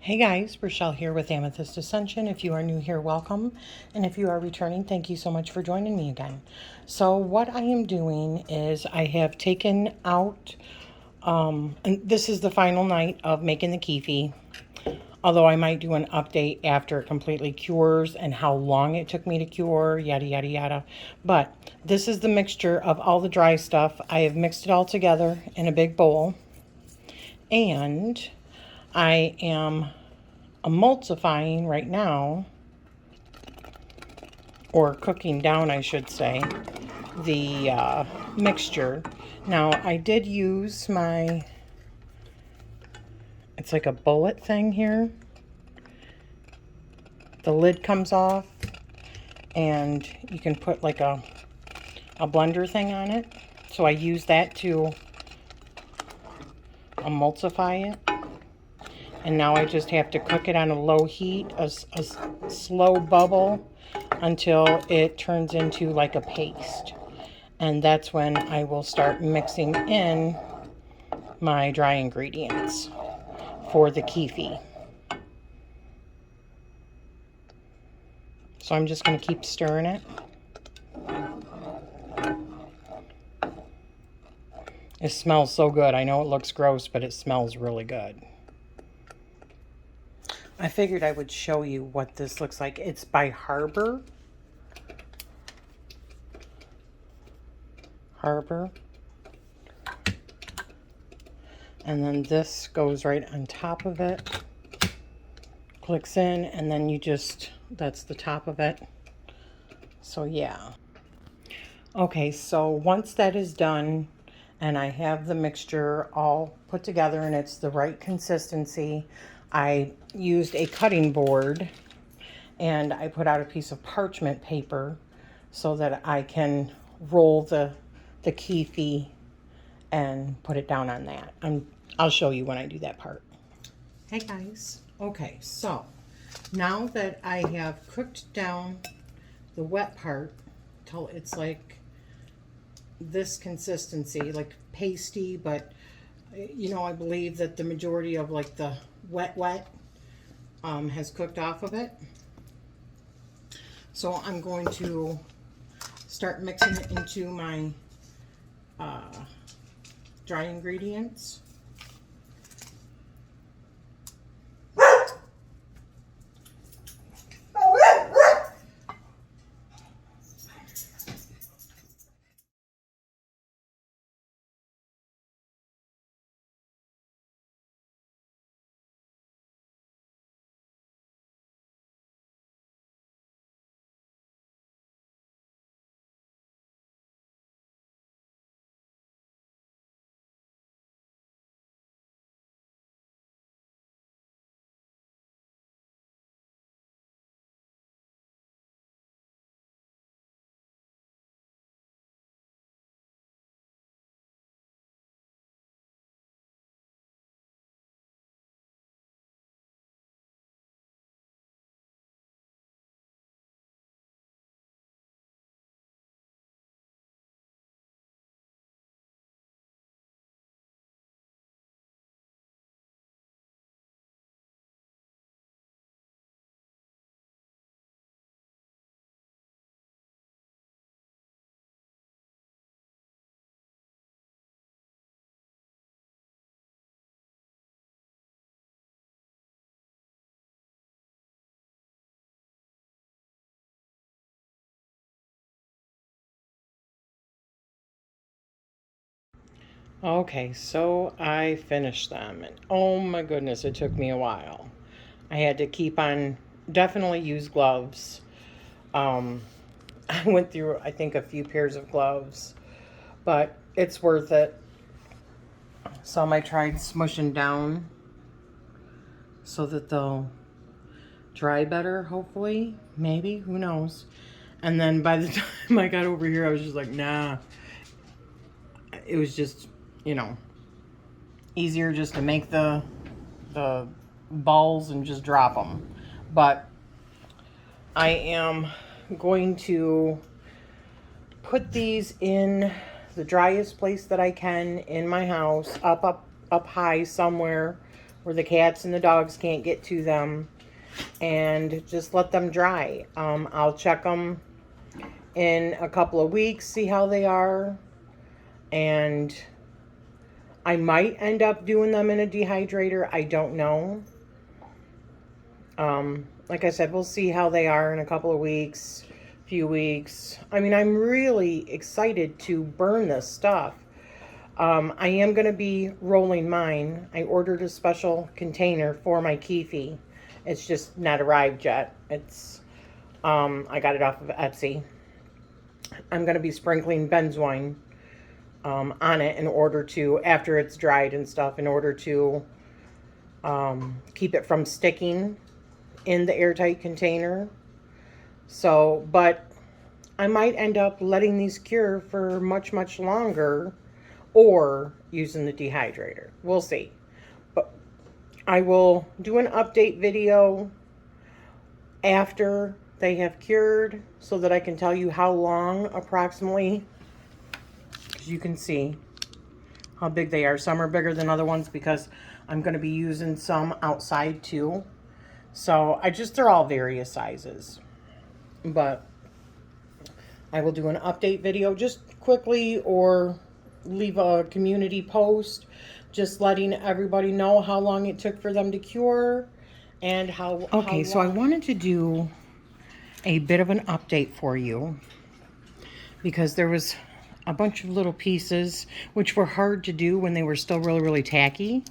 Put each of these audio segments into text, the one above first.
Hey guys, Rachele here with Amethyst Ascension. If you are new here, welcome. And if you are returning, thank you so much for joining me again. So what I am doing is I have taken out, and this is the final night of making the Kyphi. Although I might do an update after it completely cures and how long it took me to cure, yada, yada, yada. But this is the mixture of all the dry stuff. I have mixed it all together in a big bowl. And I am emulsifying right now, or cooking down, I should say, the mixture. Now, I did use my, it's like a bullet thing here. The lid comes off, and you can put like a blender thing on it. So I use that to emulsify it. And now I just have to cook it on a low heat, a slow bubble, until it turns into like a paste. And that's when I will start mixing in my dry ingredients for the Kyphi. So I'm just going to keep stirring it. It smells so good. I know it looks gross, but it smells really good. I figured I would show you what this looks like. It's by Harbor. And then this goes right on top of it. Clicks in, and then you just, that's the top of it. So yeah. Okay, so once that is done, and I have the mixture all put together and it's the right consistency, I used a cutting board and I put out a piece of parchment paper so that I can roll the Kyphi and put it down on that. I'll show you when I do that part. Hey guys. Okay, so now that I have cooked down the wet part till it's like this consistency, like pasty, but you know, I believe that the majority of like the wet has cooked off of it. So I'm going to start mixing it into my dry ingredients. Okay, so I finished them, and oh my goodness, it took me a while. I had to keep on, definitely use gloves. I went through, I think, a few pairs of gloves, but it's worth it. Some I tried smushing down so that they'll dry better, hopefully, maybe, who knows. And then by the time I got over here, I was just like, nah. It was just, you know, easier just to make the balls and just drop them. But I am going to put these in the driest place that I can in my house, up high somewhere, where the cats and the dogs can't get to them, and just let them dry. I'll check them in a couple of weeks, see how they are, and I might end up doing them in a dehydrator. I don't know. Like I said, we'll see how they are in a couple of weeks, few weeks. I mean, I'm really excited to burn this stuff. I am going to be rolling mine. I ordered a special container for my Kyphi. It's just not arrived yet. It's, I got it off of Etsy. I'm going to be sprinkling benzoin on it in order to, after it's dried and stuff, in order to keep it from sticking in the airtight container. So, but I might end up letting these cure for much, much longer, or using the dehydrator. We'll see. But I will do an update video after they have cured so that I can tell you how long approximately. As you can see how big they are. Some are bigger than other ones because I'm going to be using some outside too. So they're all various sizes. But I will do an update video just quickly, or leave a community post just letting everybody know how long it took for them to cure and how. Okay, so I wanted to do a bit of an update for you because there was a bunch of little pieces which were hard to do when they were still really, really tacky.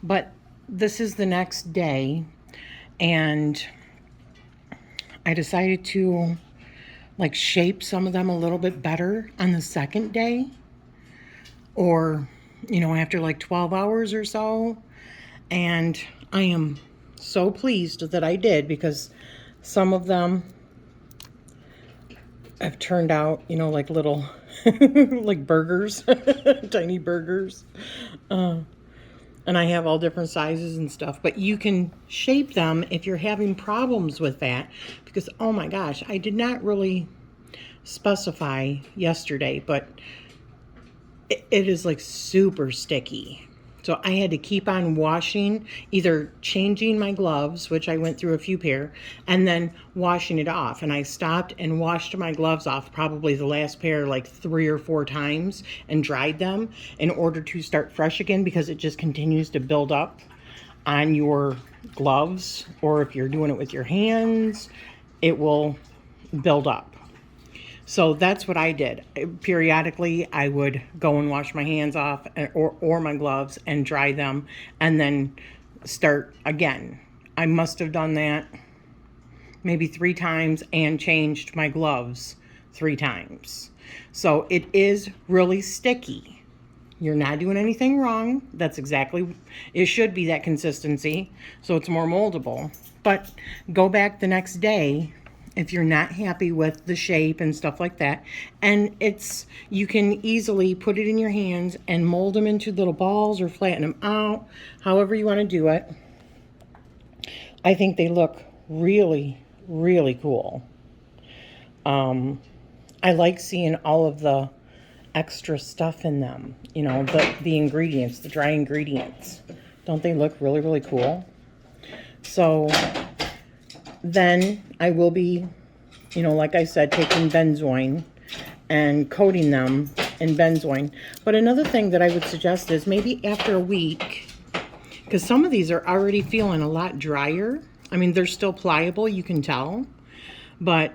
But this is the next day, and I decided to like shape some of them a little bit better on the second day, or, you know, after like 12 hours or so. And I am so pleased that I did, because some of them have turned out, you know, like little like burgers, tiny burgers. And I have all different sizes and stuff, but you can shape them if you're having problems with that, because, oh my gosh, I did not really specify yesterday, but it is like super sticky. So I had to keep on washing, either changing my gloves, which I went through a few pair, and then washing it off. And I stopped and washed my gloves off probably the last pair like 3 or 4 times and dried them in order to start fresh again, because it just continues to build up on your gloves, or if you're doing it with your hands, it will build up. So that's what I did. Periodically, I would go and wash my hands off, or my gloves, and dry them, and then start again. I must have done that maybe 3 times and changed my gloves 3 times. So it is really sticky. You're not doing anything wrong. That's exactly, it should be that consistency, so it's more moldable. But go back the next day if you're not happy with the shape and stuff like that. And you can easily put it in your hands and mold them into little balls or flatten them out, however you want to do it. I think they look really, really cool. I like seeing all of the extra stuff in them, you know, the ingredients, the dry ingredients. Don't they look really, really cool? So then I will be, you know, like I said, taking benzoin and coating them in benzoin. But another thing that I would suggest is maybe after a week, because some of these are already feeling a lot drier. I mean, they're still pliable, you can tell. But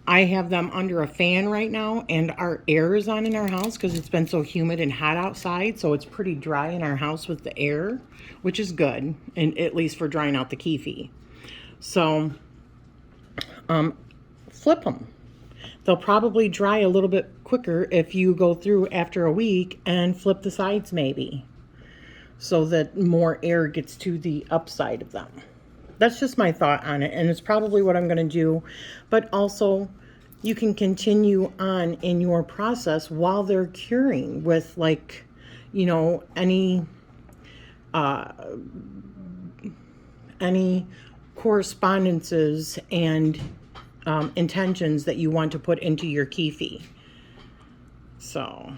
I have them under a fan right now, and our air is on in our house because it's been so humid and hot outside. So it's pretty dry in our house with the air, which is good, and at least for drying out the Kyphi. So flip them. They'll probably dry a little bit quicker if you go through after a week and flip the sides maybe, so that more air gets to the upside of them. That's just my thought on it, and it's probably what I'm going to do. But also, you can continue on in your process while they're curing with, like, you know, any correspondences and intentions that you want to put into your Kyphi. So,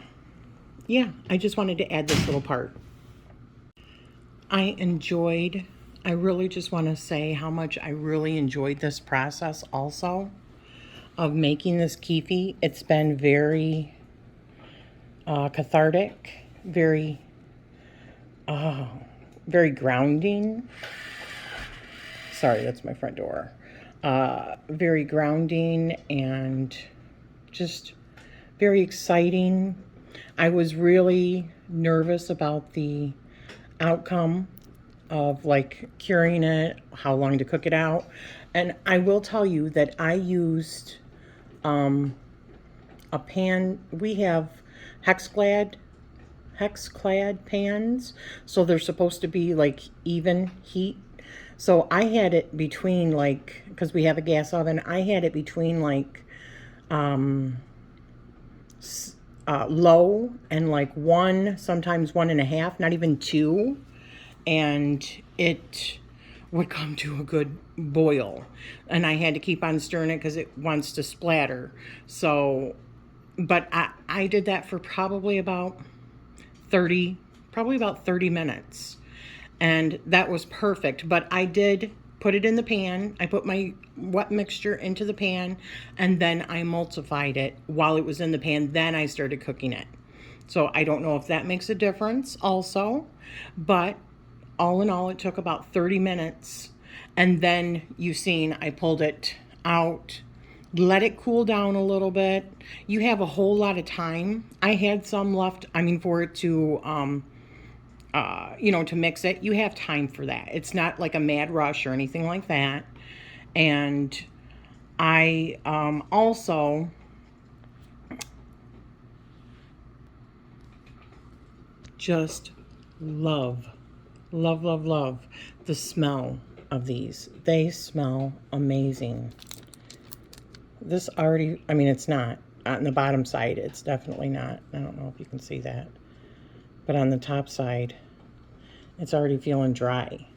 yeah, I just wanted to add this little part. I really just want to say how much I really enjoyed this process also of making this Kyphi. It's been very cathartic, very grounding. Sorry, that's my front door. Very grounding and just very exciting. I was really nervous about the outcome of like curing it, how long to cook it out. And I will tell you that I used a pan. We have hexclad pans, so they're supposed to be like even heat. So I had it between like, because we have a gas oven, I had it between like low and like 1, sometimes 1.5, not even 2, and it would come to a good boil, and I had to keep on stirring it because it wants to splatter. So, but I did that for probably about 30 minutes, and that was perfect. But I did put it in the pan. I put my wet mixture into the pan, and then I emulsified it while it was in the pan. Then I started cooking it. So I don't know if that makes a difference also, but all in all, it took about 30 minutes. And then you've seen I pulled it out, let it cool down a little bit. You have a whole lot of time. I had some left, for it to, to mix it. You have time for that. It's not like a mad rush or anything like that. And I also just love the smell of these. They smell amazing. This already, it's not on the bottom side. It's definitely not. I don't know if you can see that. But on the top side, it's already feeling dry.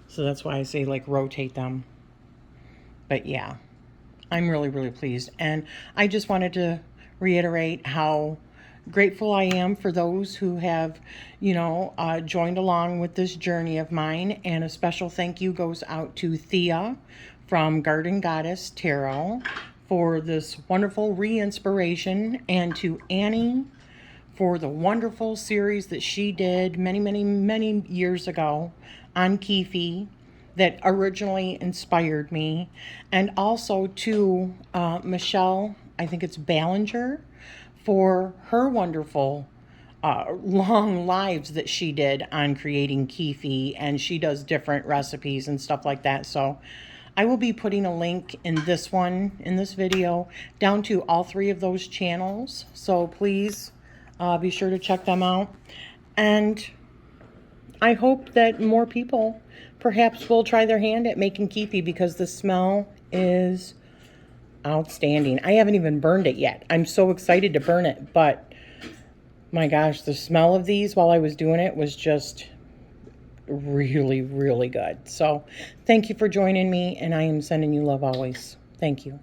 So that's why I say like rotate them. But yeah, I'm really, really pleased. And I just wanted to reiterate how grateful I am for those who have, joined along with this journey of mine. And a special thank you goes out to Theia from Garden Goddess Tarot for this wonderful re-inspiration, and to Annie for the wonderful series that she did many, many, many years ago on Kyphi that originally inspired me. And also to Michelle, I think it's Belanger, for her wonderful long lives that she did on creating Kyphi, and she does different recipes and stuff like that. So I will be putting a link in this video, down to all 3 of those channels. So please be sure to check them out. And I hope that more people perhaps will try their hand at making Kyphi, because the smell is outstanding. I haven't even burned it yet. I'm so excited to burn it, but my gosh, the smell of these while I was doing it was just really, really good. So thank you for joining me, and I am sending you love always. Thank you.